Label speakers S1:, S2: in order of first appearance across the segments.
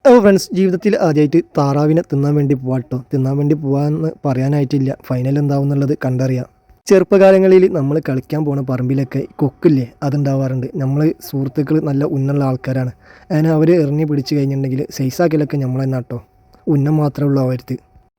S1: അപ്പോൾ ഫ്രണ്ട്സ്, ജീവിതത്തിൽ ആദ്യമായിട്ട് താറാവിനെ തിന്നാൻ വേണ്ടി പോവാട്ടോ. തിന്നാൻ വേണ്ടി പോകാമെന്ന് പറയാനായിട്ടില്ല, ഫൈനൽ എന്താവും എന്നുള്ളത് കണ്ടറിയാം. ചെറുപ്പകാലങ്ങളിൽ നമ്മൾ കളിക്കാൻ പോണ പറമ്പിലൊക്കെ കൊക്കില്ലേ, അതുണ്ടാവാറുണ്ട്. നമ്മൾ സുഹൃത്തുക്കൾ നല്ല ഉന്നുള്ള ആൾക്കാരാണ്. അങ്ങനെ അവർ എറിഞ്ഞ് പിടിച്ച് കഴിഞ്ഞിട്ടുണ്ടെങ്കിൽ സൈസാക്കലൊക്കെ നമ്മൾ തന്നെ കേട്ടോ. ഉന്നം മാത്രമേ ഉള്ളൂ അവർക്ക്.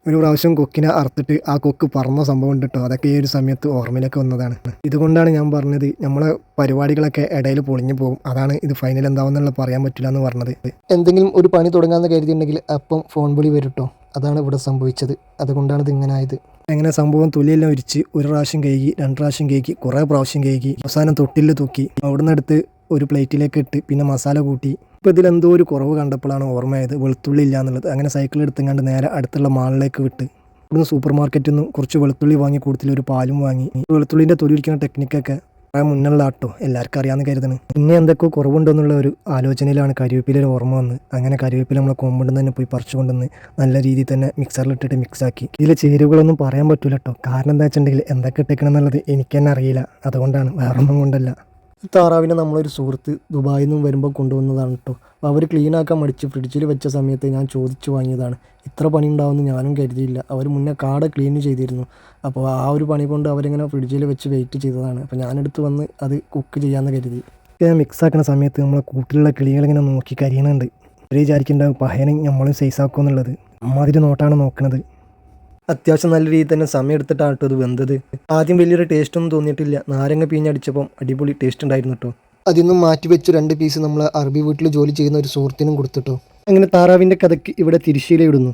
S1: ഒരു പ്രാവശ്യം കൊക്കിനെ അറുത്തിട്ട് ആ കൊക്ക് പറന്ന സംഭവം ഉണ്ട് കേട്ടോ. അതൊക്കെ ഈ ഒരു സമയത്ത് ഓർമ്മയിലൊക്കെ വന്നതാണ്. ഇതുകൊണ്ടാണ് ഞാൻ പറഞ്ഞത് നമ്മളെ പരിപാടികളൊക്കെ ഇടയിൽ പൊളിഞ്ഞു പോകും. അതാണ് ഇത് ഫൈനൽ എന്താവുന്നുള്ള പറയാൻ പറ്റില്ല എന്ന് പറഞ്ഞത്. എന്തെങ്കിലും ഒരു പണി തുടങ്ങാമെന്ന് കരുതിയിട്ടുണ്ടെങ്കിൽ അപ്പം ഫോൺ വിളി വരും കേട്ടോ. അതാണ് ഇവിടെ സംഭവിച്ചത്. അതുകൊണ്ടാണ് ഇത് ഇങ്ങനെ ആയത്. അങ്ങനെ സംഭവം തൊലിയെല്ലാം ഉരിച്ച് ഒരു പ്രാവശ്യം കഴുകി, 2 പ്രാവശ്യം കഴുകി, കുറേ പ്രാവശ്യം കഴുകി, അവസാനം തൊട്ടിൽ തൂക്കി അവിടെ നിന്ന് എടുത്ത് ഒരു പ്ലേറ്റിലേക്ക് ഇട്ട് പിന്നെ മസാല കൂട്ടി. ഇപ്പോൾ ഇതിലെന്തോ ഒരു കുറവ് കണ്ടപ്പോഴാണ് ഓർമ്മയായത് വെളുത്തുള്ളി ഇല്ല എന്നുള്ളത്. അങ്ങനെ സൈക്കിൾ എടുത്തുകൊണ്ട് നേരെ അടുത്തുള്ള മാളിലേക്ക് വിട്ട് ഇവിടുന്ന് സൂപ്പർ മാർക്കറ്റിൽ നിന്ന് കുറച്ച് വെളുത്തുള്ളി വാങ്ങി കൂടുതൽ ഒരു പാലും വാങ്ങി. വെളുത്തുള്ളിൻ്റെ തൊലി ഇരിക്കുന്ന ടെക്നിക്കൊക്കെ കുറേ മുന്നുള്ള ആട്ടോ, എല്ലാവർക്കും അറിയാമെന്ന് കരുതണ്. പിന്നെ എന്തൊക്കെയോ കുറവുണ്ടെന്നുള്ള ഒരു ആലോചനയിലാണ് കരിവേപ്പിലൊരു ഓർമ്മ വന്ന്. അങ്ങനെ കരിവേപ്പില നമ്മളെ കൊമ്പുണ്ടെന്ന് തന്നെ പോയി പറിച്ചു കൊണ്ടുവന്ന് നല്ല രീതിയിൽ തന്നെ മിക്സറിലിട്ടിട്ട് മിക്സാക്കി. ഇതിലെ ചേരുവകളൊന്നും പറയാൻ പറ്റില്ല കേട്ടോ. കാരണം എന്താ വെച്ചിട്ടുണ്ടെങ്കിൽ എന്തൊക്കെ ഇട്ടേക്കണം എന്നുള്ളത് എനിക്ക് തന്നെ അറിയില്ല. അതുകൊണ്ടാണ്, വേറൊന്നും കൊണ്ടല്ല. താറാവിനെ നമ്മളൊരു സുഹൃത്ത് ദുബായിൽ നിന്നും വരുമ്പോൾ കൊണ്ടുവന്നതാണ് കേട്ടോ. അപ്പോൾ അവർ ക്ലീനാക്കാൻ മടിച്ച് ഫ്രിഡ്ജിൽ വെച്ച സമയത്ത് ഞാൻ ചോദിച്ചു വാങ്ങിയതാണ്. ഇത്ര പണി ഉണ്ടാവുമെന്ന് ഞാനും കരുതിയില്ല. അവർ മുന്നേ കാട ക്ലീൻ ചെയ്തിരുന്നു. അപ്പോൾ ആ ഒരു പണി കൊണ്ട് അവരിങ്ങനെ ഫ്രിഡ്ജിൽ വെച്ച് വെയിറ്റ് ചെയ്തതാണ്. അപ്പോൾ ഞാനെടുത്ത് വന്ന് അത് കുക്ക് ചെയ്യാമെന്ന് കരുതി. ഞാൻ മിക്സാക്കുന്ന സമയത്ത് നമ്മളെ കൂട്ടിലുള്ള കിളികളിങ്ങനെ നോക്കി കരിയണുണ്ട്. അവർ വിചാരിക്കുന്നുണ്ടാവും പഹയനും നമ്മളും സൈസാക്കും എന്നുള്ളത്. അമ്മാതിരി നോട്ടാണ് നോക്കണത്. അത്യാവശ്യം നല്ല രീതിയിൽ തന്നെ സമയം എടുത്തിട്ടാണ് കേട്ടോ ഇത് വെന്തത്. ആദ്യം വലിയൊരു ടേസ്റ്റൊന്നും തോന്നിയിട്ടില്ല. നാരങ്ങ പിഴിഞ്ഞടിച്ചപ്പം അടിപൊളി ടേസ്റ്റ് ഉണ്ടായിരുന്നു കേട്ടോ. അതിൽ നിന്നും മാറ്റി വെച്ച് 2 പീസ് നമ്മൾ അറബി വീട്ടിൽ ജോലി ചെയ്യുന്ന ഒരു സുഹൃത്തിനും കൊടുത്തിട്ടോ. അങ്ങനെ താറാവിൻ്റെ കഥയ്ക്ക് ഇവിടെ തിരശ്ശീലയിടുന്നു.